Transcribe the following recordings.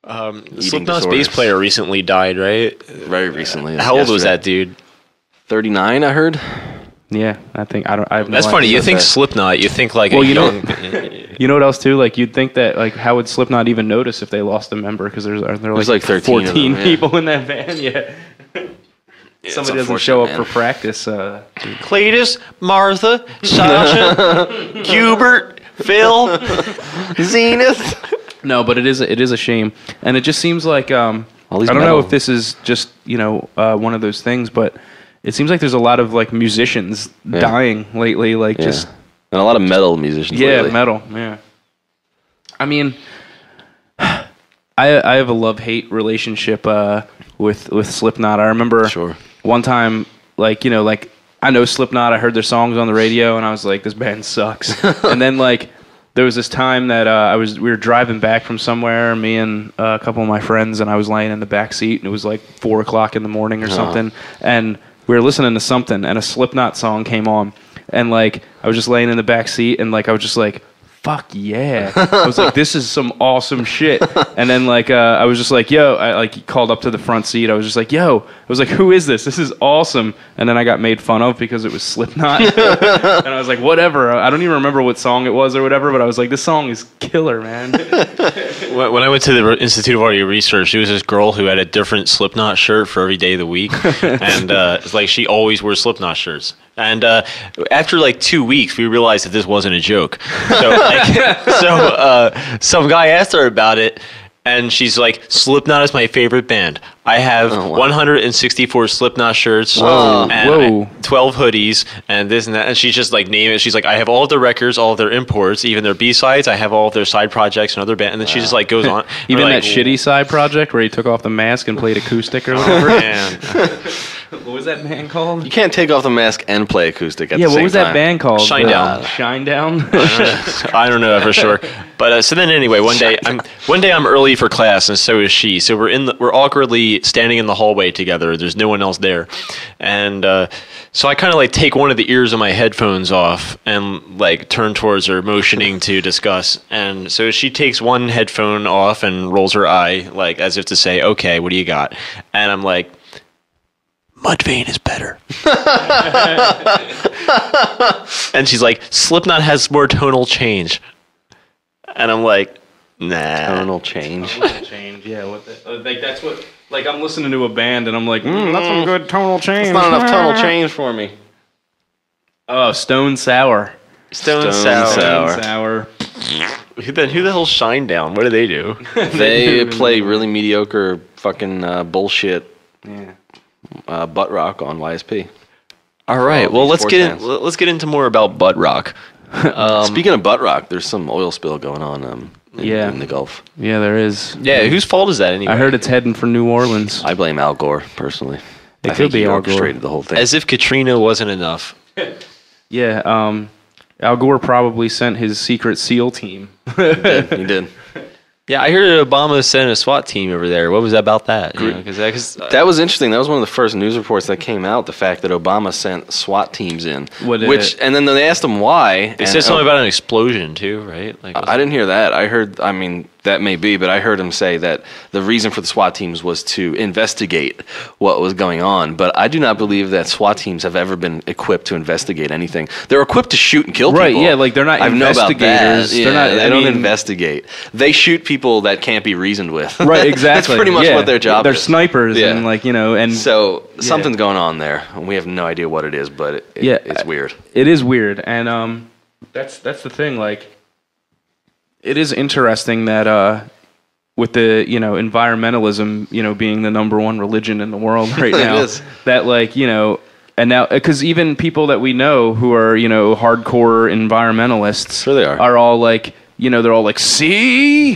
Slipknot's bass player recently died, right? Very recently. How old was that dude? 39, I heard. Yeah, I have That's no funny. idea. You think Slipknot? You think like Well, a you know- young. You know what else too? Like you'd think that like how would Slipknot even notice if they lost a member? Because there There's like 13 of 14 them, yeah. people in that band. Yeah. it's Somebody doesn't show up unfortunate, for practice. Cletus, Martha, Sasha, Hubert, Phil, Zenith. No, but it is a shame, and it just seems like I these don't know metal- if this is just one of those things, but it seems like there's a lot of like musicians dying lately, like Yeah. just And a lot of metal musicians lately. metal, yeah. I mean, I have a love-hate relationship with Slipknot. I remember Sure. one time, like I know Slipknot. I heard their songs on the radio, and I was like, this band sucks. And then like. There was this time that we were driving back from somewhere, me and a couple of my friends, and I was laying in the back seat, and it was like 4:00 in the morning or something, and we were listening to something, and a Slipknot song came on, and like I was just laying in the back seat, and like I was just like, fuck yeah. I was like, this is some awesome shit. And then like I was just like, yo, I like called up to the front seat. I was just like, yo, I was like, who is this? This is awesome. And then I got made fun of because it was Slipknot. And I was like, whatever. I don't even remember what song it was or whatever, but I was like, this song is killer, man. When I went to the Institute of Audio Research, there was this girl who had a different Slipknot shirt for every day of the week, and it's like she always wears Slipknot shirts. And after like 2 weeks, we realized that this wasn't a joke. So, some guy asked her about it, and she's like, "Slipknot is my favorite band. I have 164 Slipknot shirts and 12 hoodies and this and that." And she's just like naming it. She's like, "I have all of their records, all of their imports, even their B-sides. I have all of their side projects and other bands." And then she just like goes on. Even We're that like, shitty side project where he took off the mask and played acoustic or whatever. Man. What was that band called? You can't take off the mask and play acoustic at Yeah, the same what was time. that band called? Shinedown. Shinedown? I don't know for sure, but so then anyway, one day I'm early for class, and so is she. So we're awkwardly standing in the hallway together. There's no one else there, and so I kind of like take one of the ears of my headphones off and like turn towards her, motioning to discuss. And so she takes one headphone off and rolls her eye, like as if to say, "Okay, what do you got?" And I'm like, "Mudvayne is better." And she's like, "Slipknot has more tonal change." And I'm like, nah. Tonal change. Change, yeah. Like that's what. Like I'm listening to a band and I'm like, that's some good tonal change. It's not enough tonal change for me. Oh, Stone Sour. Stone Sour. Sour. Who the hell's Shinedown? What do they do? They play really mediocre fucking bullshit Yeah. butt rock on YSP. All right. All Well, these let's get into more about butt rock. Speaking of butt rock, there's some oil spill going on in the Gulf. Yeah, there is. Yeah, whose fault is that anyway? I heard it's heading for New Orleans. I blame Al Gore, personally. It I could think be he Al Gore. orchestrated the whole thing. As if Katrina wasn't enough. Yeah, Al Gore probably sent his secret SEAL team. He did. Yeah, I heard that Obama sent a SWAT team over there. What was that about that? You know, 'cause That was interesting. That was one of the first news reports that came out, the fact that Obama sent SWAT teams in. And then they asked him why. they said something about an explosion too, right? Like, I didn't hear that. I mean, that may be, but I heard him say that the reason for the SWAT teams was to investigate what was going on. But I do not believe that SWAT teams have ever been equipped to investigate anything. They're equipped to shoot and kill people. Right, yeah, like they're not I know about investigators. that. Yeah, They're not, they I don't mean- investigate. They shoot people that can't be reasoned with. Right, exactly. That's pretty much Yeah. what their job They're is. snipers Yeah. and like, and So something's going on there. And we have no idea what it is, but it's weird. It is weird, and that's the thing. Like, it is interesting that with the environmentalism, being the number one religion in the world right now, is. that like and now because even people that we know who are hardcore environmentalists, Sure they are. all like. They're all like, see,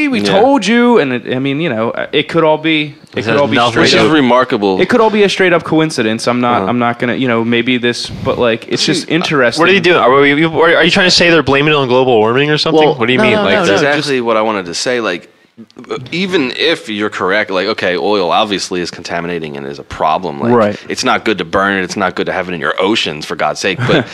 we told you, and it could all be, has straight nothing Which to is up. remarkable. It could all be a straight up coincidence. I'm not gonna, maybe this, but like, it's just interesting. what are you doing? Are you trying to say they're blaming it on global warming or something? What do you mean? no, like no, That's no. exactly what I wanted to say. Like, even if you're correct, like, okay, oil obviously is contaminating and is a problem. Like, Right. It's not good to burn it. It's not good to have it in your oceans, for God's sake. But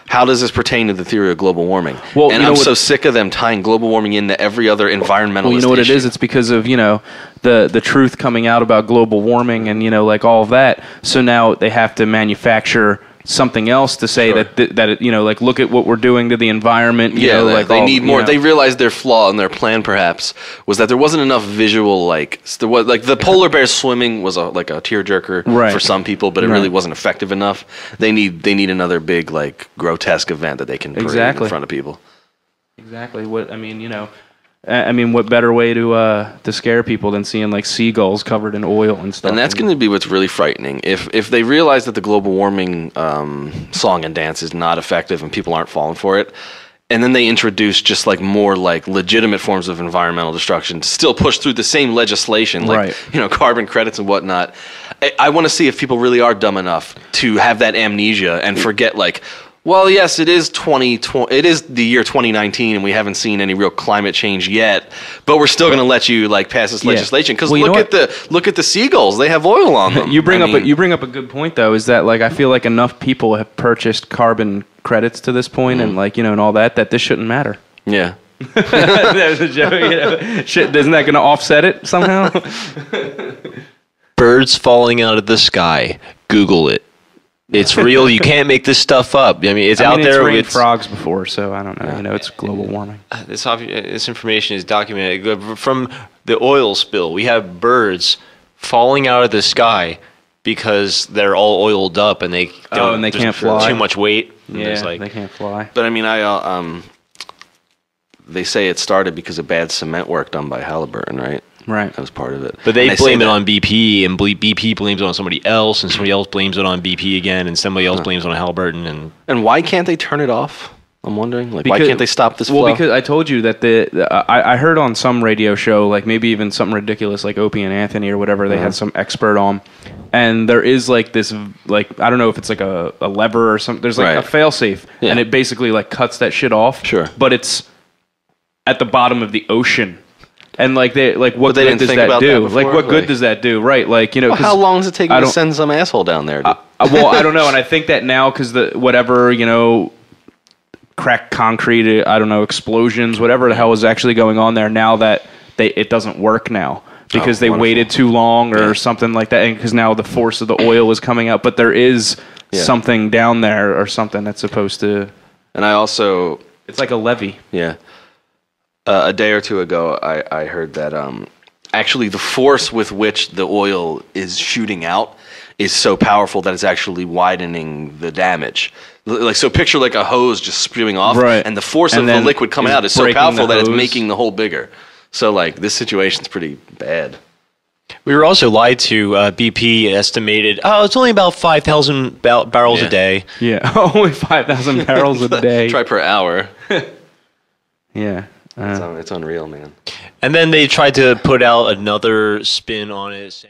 how does this pertain to the theory of global warming? Well, and you know I'm what- so sick of them tying global warming into every other environmentalist Well, you know what issue. it is? It's because of, the truth coming out about global warming and, like all of that. So now they have to manufacture something else to say Sure. that it, like, look at what we're doing to the environment. Yeah, like they all, need more. you know. They realized their flaw in their plan, perhaps, was that there wasn't enough visual. There was the polar bear swimming was a tearjerker Right. for some people, but it Right. really wasn't effective enough. They need another big grotesque event that they can parade Exactly. in front of people. Exactly. What better way to scare people than seeing like seagulls covered in oil and stuff? And that's going to be what's really frightening. If they realize that the global warming song and dance is not effective and people aren't falling for it, and then they introduce just more legitimate forms of environmental destruction to still push through the same legislation, Right. Carbon credits and whatnot. I want to see if people really are dumb enough to have that amnesia and forget well, yes, it is it is the year 2019, and we haven't seen any real climate change yet. But we're still going to let you pass this Yeah. legislation because Well, you know look at the seagulls; they have oil on them. You bring up a good point though. Is that I feel like enough people have purchased carbon credits to this point, and and all that this shouldn't matter. Yeah. That was a joke. Shit, isn't that going to offset it somehow? Birds falling out of the sky. Google it. It's real. You can't make this stuff up. It's out It's there. rained frogs before, so I don't know. It's global warming. This information is documented from the oil spill. We have birds falling out of the sky because they're all oiled up and they don't. And they there's can't fly. Too much weight. And Yeah, there's, they can't fly. But they say it started because of bad cement work done by Halliburton, right? Right. That was part of it. But they And blame say it that- on BP, and BP blames it on somebody else, and somebody else blames it on BP again, and somebody else blames it on Halliburton. And And why can't they turn it off? I'm wondering. Why Because- can't they stop this flow? Well, because I told you that I heard on some radio show, maybe even something ridiculous like Opie and Anthony or whatever, they had some expert on, and there is this I don't know if it's a lever or something. There's Right. a failsafe, Yeah. and it basically cuts that shit off. Sure. But it's at the bottom of the ocean. And what they good didn't does think that about do? that before? What good does that do? Right? Well, 'cause how long does it take I you to don't- send some asshole down there? well, I don't know, and I think that now because the whatever cracked concrete, I don't know, explosions, whatever the hell is actually going on there. Now that it doesn't work now because they wonderful. waited too long or Yeah. something like that, and because now the force of the oil is coming out. But there is Yeah. something down there or something that's supposed to. And I also, It's like a levee. yeah, a day or two ago, I heard that actually the force with which the oil is shooting out is so powerful that it's actually widening the damage. So picture a hose just spewing off, Right. and the force And of the then liquid coming it's out is so breaking powerful the that it's hose. making the hole bigger. So this situation's pretty bad. we were also lied to. BP estimated, it's only about 5,000 barrels Yeah. a day. Yeah, only 5,000 barrels a day. Try per hour. Yeah. It's unreal, man. And then they tried to put out another spin on it.